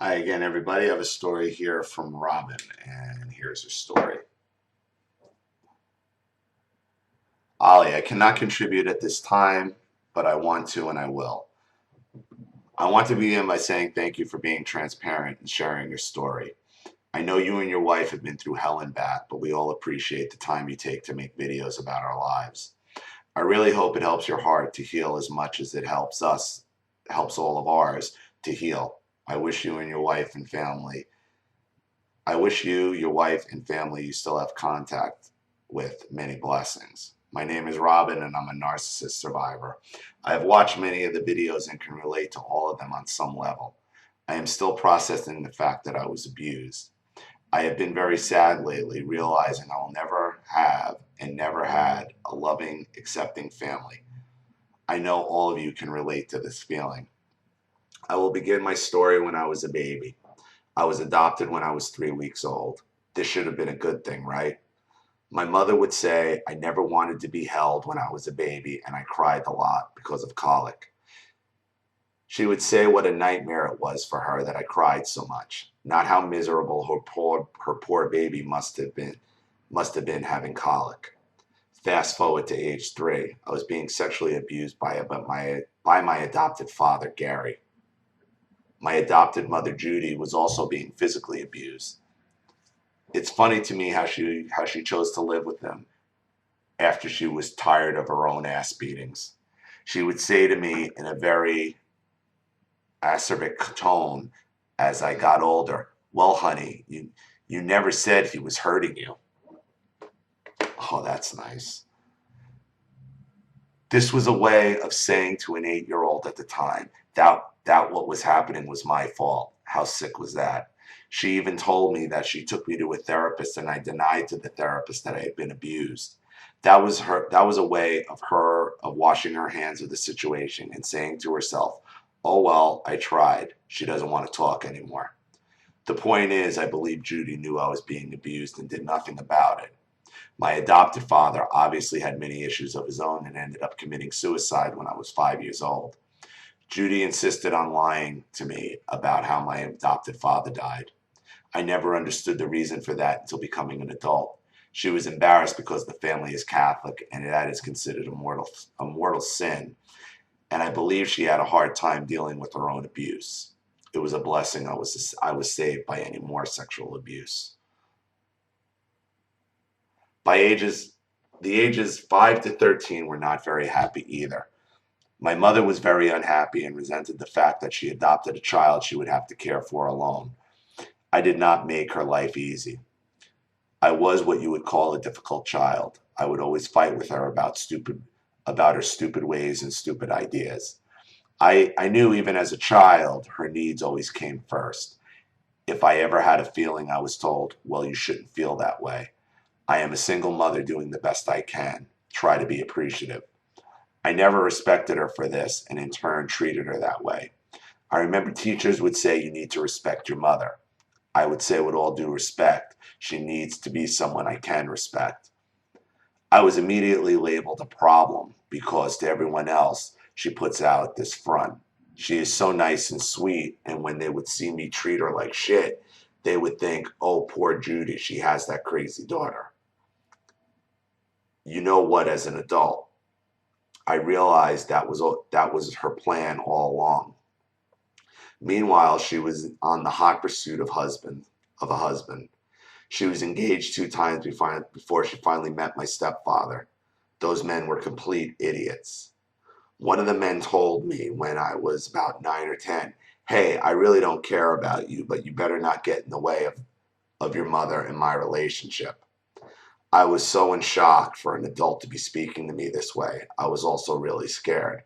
Hi again, everybody. I have a story here from Robin, and here's her story. Ollie, I cannot contribute at this time, but I want to and I will. I want to begin by saying thank you for being transparent and sharing your story. I know you and your wife have been through hell and back, but we all appreciate the time you take to make videos about our lives. I really hope it helps your heart to heal as much as it helps all of ours to heal. I wish you and your wife and family I wish you, your wife, and family you still have contact with many blessings. My name is Robin, and I'm a narcissist survivor. I have watched many of the videos and can relate to all of them on some level. I am still processing the fact that I was abused. I have been very sad lately, realizing I will never have and never had a loving, accepting family. I know all of you can relate to this feeling. I will begin my story when I was a baby. I was adopted when I was 3 weeks old. This should have been a good thing, right? My mother would say I never wanted to be held when I was a baby and I cried a lot because of colic. She would say what a nightmare it was for her that I cried so much, not how miserable her poor baby must have been having colic. Fast forward to age 3, I was being sexually abused by my adopted father, Gary. My adopted mother, Judy, was also being physically abused. It's funny to me how she chose to live with him after she was tired of her own ass beatings. She would say to me in a very acerbic tone as I got older, "Well, honey, you never said he was hurting you." Oh, that's nice. This was a way of saying to an 8-year-old at the time that what was happening was my fault. How sick was that? She even told me that she took me to a therapist and I denied to the therapist that I had been abused. That was a way of washing her hands of the situation and saying to herself, "Oh well, I tried. She doesn't want to talk anymore." The point is, I believe Judy knew I was being abused and did nothing about it. My adopted father obviously had many issues of his own and ended up committing suicide when I was 5 years old. Judy insisted on lying to me about how my adopted father died. I never understood the reason for that until becoming an adult. She was embarrassed because the family is Catholic and that is considered a mortal sin, and I believe she had a hard time dealing with her own abuse. It was a blessing I was saved by any more sexual abuse. By ages The ages 5 to 13 were not very happy either. My mother was very unhappy and resented the fact that she adopted a child she would have to care for alone. I did not make her life easy. I was what you would call a difficult child. I would always fight with her about her stupid ways and stupid ideas. I knew even as a child her needs always came first. If I ever had a feeling, I was told, "Well, you shouldn't feel that way. I am a single mother doing the best I can. Try to be appreciative." I never respected her for this and in turn treated her that way. I remember teachers would say you need to respect your mother. I would say with all due respect, she needs to be someone I can respect. I was immediately labeled a problem because to everyone else, she puts out this front. She is so nice and sweet, and when they would see me treat her like shit, they would think, "Oh, poor Judy, she has that crazy daughter." You know what, as an adult, I realized that was her plan all along. Meanwhile, she was on the hot pursuit of a husband. She was engaged 2 times before she finally met my stepfather. Those men were complete idiots. One of the men told me when I was about 9 or 10, "Hey, I really don't care about you, but you better not get in the way of your mother and my relationship." I was so in shock for an adult to be speaking to me this way. I was also really scared.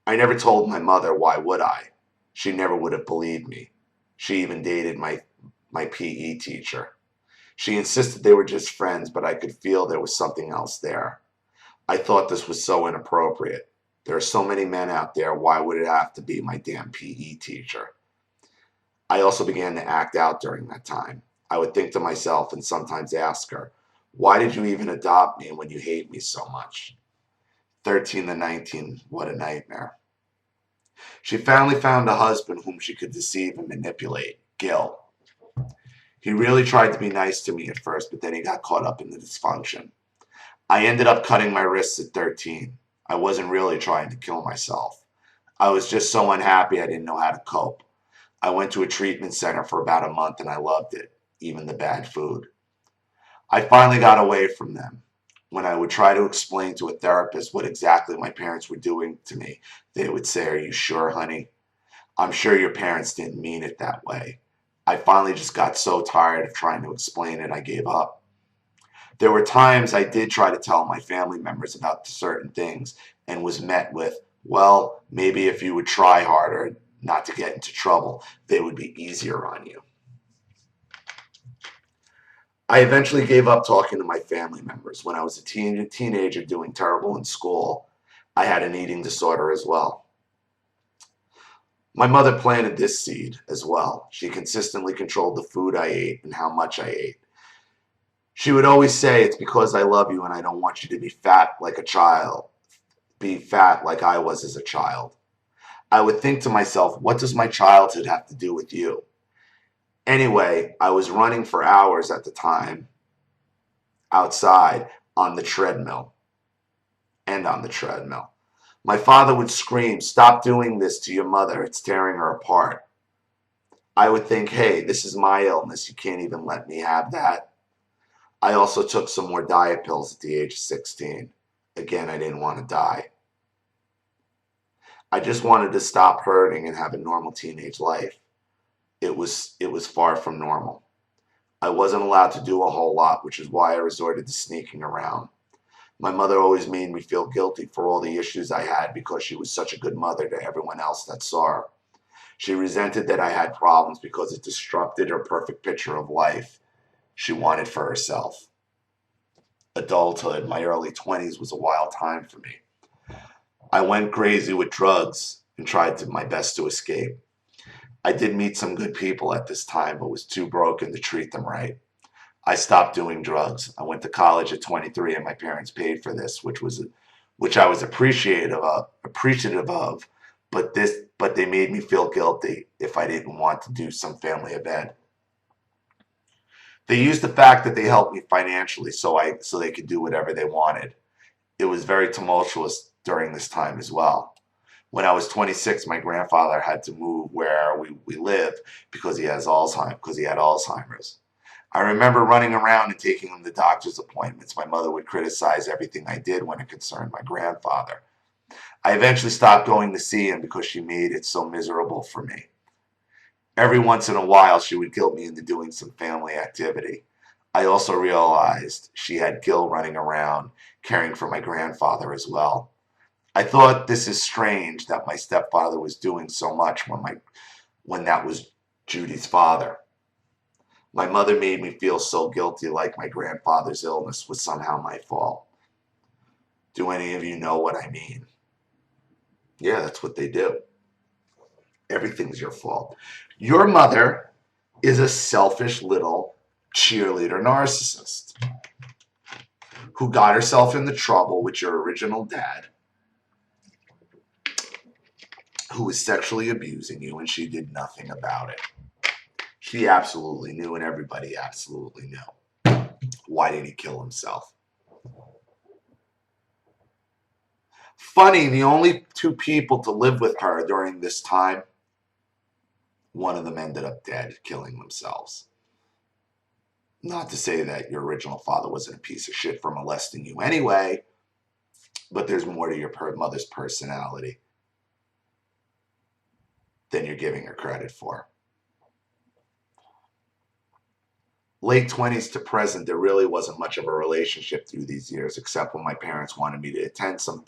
I never told my mother, why would I? She never would have believed me. She even dated my PE teacher. She insisted they were just friends, but I could feel there was something else there. I thought this was so inappropriate. There are so many men out there, why would it have to be my damn PE teacher? I also began to act out during that time. I would think to myself and sometimes ask her, "Why did you even adopt me when you hate me so much?" 13 to 19, what a nightmare. She finally found a husband whom she could deceive and manipulate, Gil. He really tried to be nice to me at first, but then he got caught up in the dysfunction. I ended up cutting my wrists at 13. I wasn't really trying to kill myself. I was just so unhappy I didn't know how to cope. I went to a treatment center for about a month and I loved it, even the bad food. I finally got away from them. When I would try to explain to a therapist what exactly my parents were doing to me, they would say, "Are you sure, honey? I'm sure your parents didn't mean it that way." I finally just got so tired of trying to explain it, I gave up. There were times I did try to tell my family members about certain things and was met with, "Well, maybe if you would try harder not to get into trouble, they would be easier on you." I eventually gave up talking to my family members. When I was a teenager doing terrible in school, I had an eating disorder as well. My mother planted this seed as well. She consistently controlled the food I ate and how much I ate. She would always say, "It's because I love you and I don't want you to be fat like a child, be fat like I was as a child." I would think to myself, what does my childhood have to do with you? Anyway, I was running for hours at the time outside on the treadmill and on the treadmill. My father would scream, "Stop doing this to your mother. It's tearing her apart." I would think, hey, this is my illness. You can't even let me have that. I also took some more diet pills at the age of 16. Again, I didn't want to die. I just wanted to stop hurting and have a normal teenage life. It was far from normal. I wasn't allowed to do a whole lot, which is why I resorted to sneaking around. My mother always made me feel guilty for all the issues I had because she was such a good mother to everyone else that saw her. She resented that I had problems because it disrupted her perfect picture of life she wanted for herself. Adulthood, my early 20s, was a wild time for me. I went crazy with drugs and tried my best to escape. I did meet some good people at this time, but was too broken to treat them right. I stopped doing drugs. I went to college at 23, and my parents paid for this, which I was appreciative of, but they made me feel guilty if I didn't want to do some family event. They used the fact that they helped me financially so they could do whatever they wanted. It was very tumultuous during this time as well. When I was 26, my grandfather had to move where we live because he had Alzheimer's. I remember running around and taking him to doctor's appointments. My mother would criticize everything I did when it concerned my grandfather. I eventually stopped going to see him because she made it so miserable for me. Every once in a while, she would guilt me into doing some family activity. I also realized she had Gil running around caring for my grandfather as well. I thought, this is strange that my stepfather was doing so much when that was Judy's father. My mother made me feel so guilty, like my grandfather's illness was somehow my fault. Do any of you know what I mean? Yeah, that's what they do. Everything's your fault. Your mother is a selfish little cheerleader narcissist who got herself into trouble with your original dad, who was sexually abusing you, and she did nothing about it. She absolutely knew, and everybody absolutely knew. Why did he kill himself? Funny, the only two people to live with her during this time, one of them ended up dead, killing themselves. Not to say that your original father wasn't a piece of shit for molesting you anyway, but there's more to your mother's personality than you're giving her credit for. Late 20s to present, there really wasn't much of a relationship through these years, except when my parents wanted me to attend some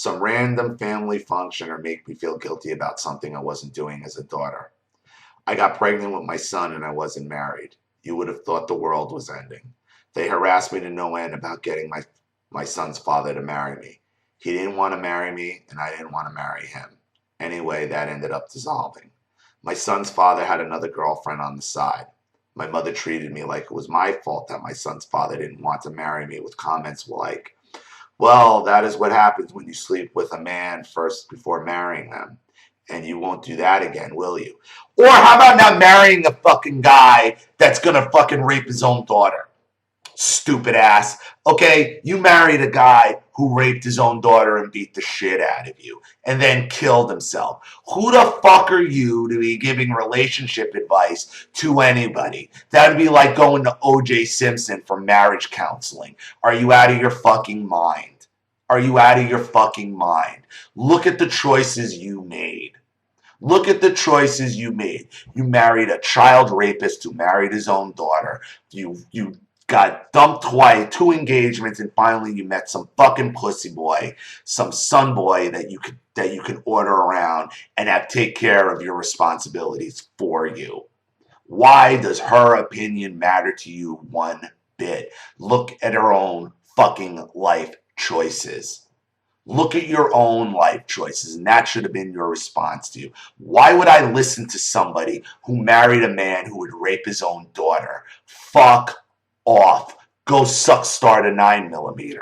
random family function or make me feel guilty about something I wasn't doing as a daughter. I got pregnant with my son and I wasn't married. You would have thought the world was ending. They harassed me to no end about getting my son's father to marry me. He didn't want to marry me and I didn't want to marry him. Anyway, that ended up dissolving. My son's father had another girlfriend on the side. My mother treated me like it was my fault that my son's father didn't want to marry me, with comments like, "Well, that is what happens when you sleep with a man first before marrying them. And you won't do that again, will you? Or how about not marrying a fucking guy that's gonna fucking rape his own daughter? Stupid ass. Okay, you married a guy who raped his own daughter and beat the shit out of you and then killed himself. Who the fuck are you to be giving relationship advice to anybody? That would be like going to O.J. Simpson for marriage counseling. Are you out of your fucking mind? Are you out of your fucking mind? Look at the choices you made. Look at the choices you made. You married a child rapist who married his own daughter. You got dumped twice, 2 engagements, and finally you met some fucking pussy boy, some son boy that you can order around and have take care of your responsibilities for you. Why does her opinion matter to you one bit? Look at her own fucking life choices. Look at your own life choices, and that should have been your response to you. Why would I listen to somebody who married a man who would rape his own daughter? Fuck off. Go suck start a 9mm.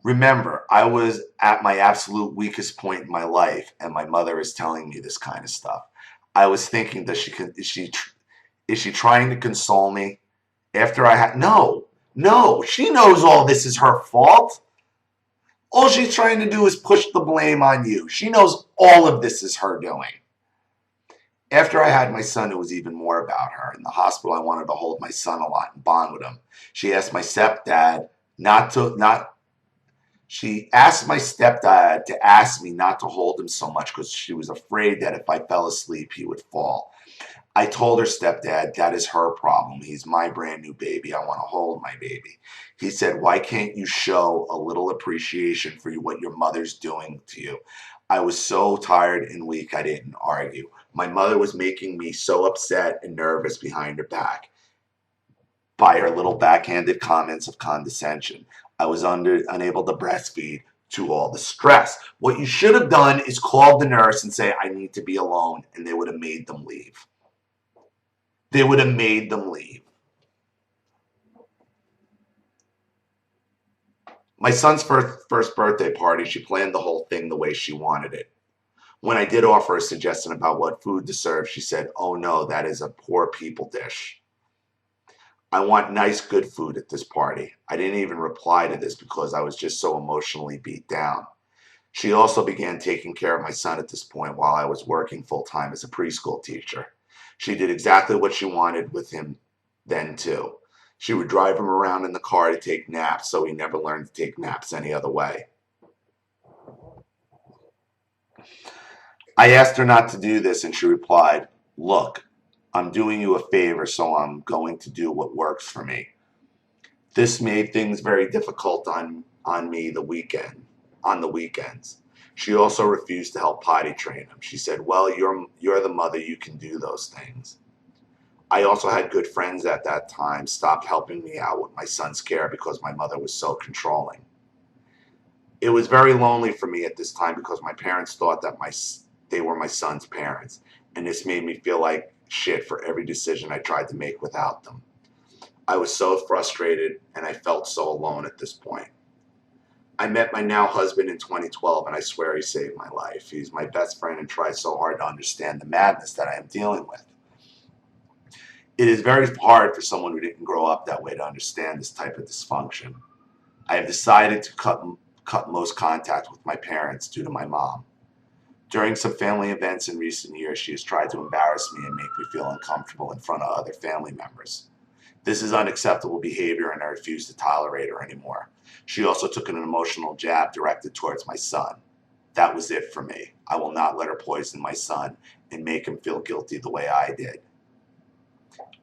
Remember, I was at my absolute weakest point in my life, and my mother is telling me this kind of stuff. I was thinking, is she trying to console me? After I had no, she knows all this is her fault. All she's trying to do is push the blame on you. She knows all of this is her doing. After I had my son, it was even more about her. In the hospital, I wanted to hold my son a lot and bond with him. She asked my stepdad she asked my stepdad to ask me not to hold him so much because she was afraid that if I fell asleep, he would fall. I told her stepdad that is her problem. He's my brand new baby. I want to hold my baby. He said, why can't you show a little appreciation for what your mother's doing to you? I was so tired and weak, I didn't argue. My mother was making me so upset and nervous behind her back by her little backhanded comments of condescension. I was unable to breastfeed to all the stress. What you should have done is called the nurse and say, I need to be alone, and they would have made them leave. They would have made them leave. My son's first birthday party, she planned the whole thing the way she wanted it. When I did offer a suggestion about what food to serve, she said, oh no, that is a poor people dish. I want nice, good food at this party. I didn't even reply to this because I was just so emotionally beat down. She also began taking care of my son at this point while I was working full-time as a preschool teacher. She did exactly what she wanted with him then too. She would drive him around in the car to take naps, so he never learned to take naps any other way. I asked her not to do this, and she replied, look, I'm doing you a favor, so I'm going to do what works for me. This made things very difficult on me on the weekends. She also refused to help potty train him. She said, well, you're the mother, you can do those things. I also had good friends at that time stopped helping me out with my son's care because my mother was so controlling. It was very lonely for me at this time because my parents thought that they were my son's parents, and this made me feel like shit for every decision I tried to make without them. I was so frustrated, and I felt so alone at this point. I met my now husband in 2012, and I swear he saved my life. He's my best friend and tries so hard to understand the madness that I am dealing with. It is very hard for someone who didn't grow up that way to understand this type of dysfunction. I have decided to cut most contact with my parents due to my mom. During some family events in recent years, she has tried to embarrass me and make me feel uncomfortable in front of other family members. This is unacceptable behavior, and I refuse to tolerate her anymore. She also took an emotional jab directed towards my son. That was it for me. I will not let her poison my son and make him feel guilty the way I did.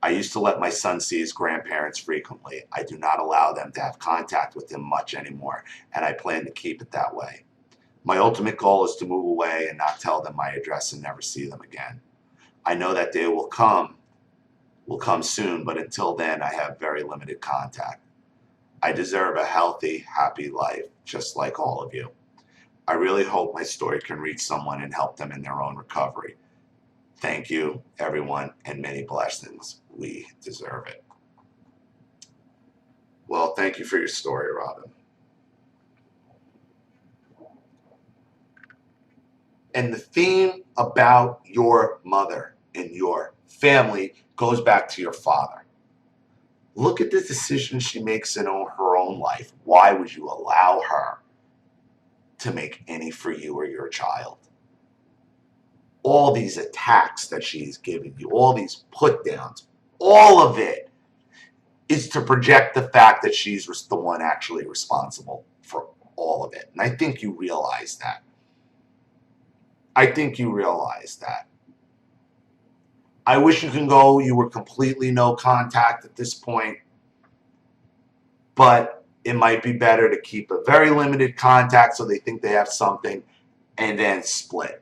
I used to let my son see his grandparents frequently. I do not allow them to have contact with him much anymore, and I plan to keep it that way. My ultimate goal is to move away and not tell them my address and never see them again. I know that day will come soon, but until then, I have very limited contact. I deserve a healthy, happy life, just like all of you. I really hope my story can reach someone and help them in their own recovery. Thank you, everyone. and many blessings. We deserve it. Well, thank you for your story, Robin. And the theme about your mother and your family goes back to your father. Look at the decisions she makes in her own life. Why would you allow her to make any for you or your child? All these attacks that she's giving you, all these put downs, all of it is to project the fact that she's the one actually responsible for all of it. And I think you realize that. I think you realize that. I wish you can go, you were completely no contact at this point, but it might be better to keep a very limited contact so they think they have something and then split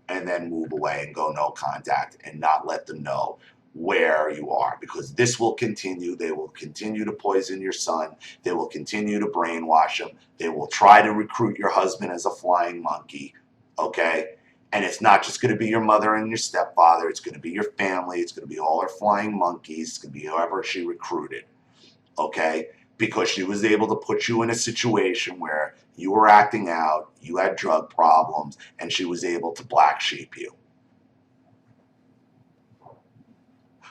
and then move away and go no contact and not let them know where you are, because this will continue. They will continue to poison your son. They will continue to brainwash him. They will try to recruit your husband as a flying monkey, okay? And it's not just going to be your mother and your stepfather. It's going to be your family. It's going to be all her flying monkeys. It's going to be whoever she recruited, okay? Because she was able to put you in a situation where you were acting out, you had drug problems, and she was able to black sheep you.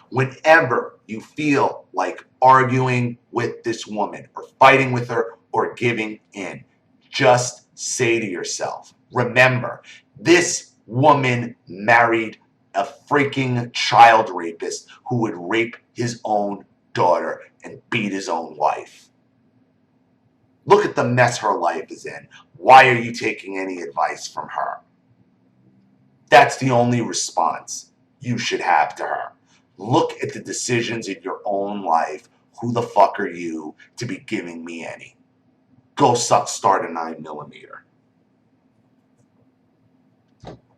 Whenever you feel like arguing with this woman or fighting with her or giving in, just say to yourself, remember, this woman married a freaking child rapist who would rape his own daughter and beat his own wife. Look at the mess her life is in. Why are you taking any advice from her? That's the only response you should have to her. Look at the decisions in your own life. Who the fuck are you to be giving me any? Go start a 9mm.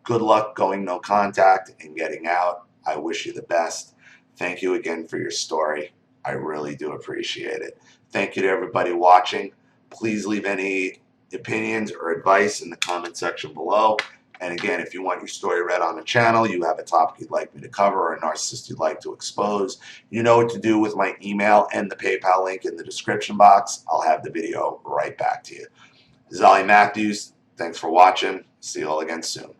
Good luck going no contact and getting out. I wish you the best. Thank you again for your story. I really do appreciate it. Thank you to everybody watching. Please leave any opinions or advice in the comment section below. And again, if you want your story read on the channel, you have a topic you'd like me to cover or a narcissist you'd like to expose, you know what to do with my email and the PayPal link in the description box. I'll have the video right back to you. This is Ollie Matthews. Thanks for watching. See you all again soon.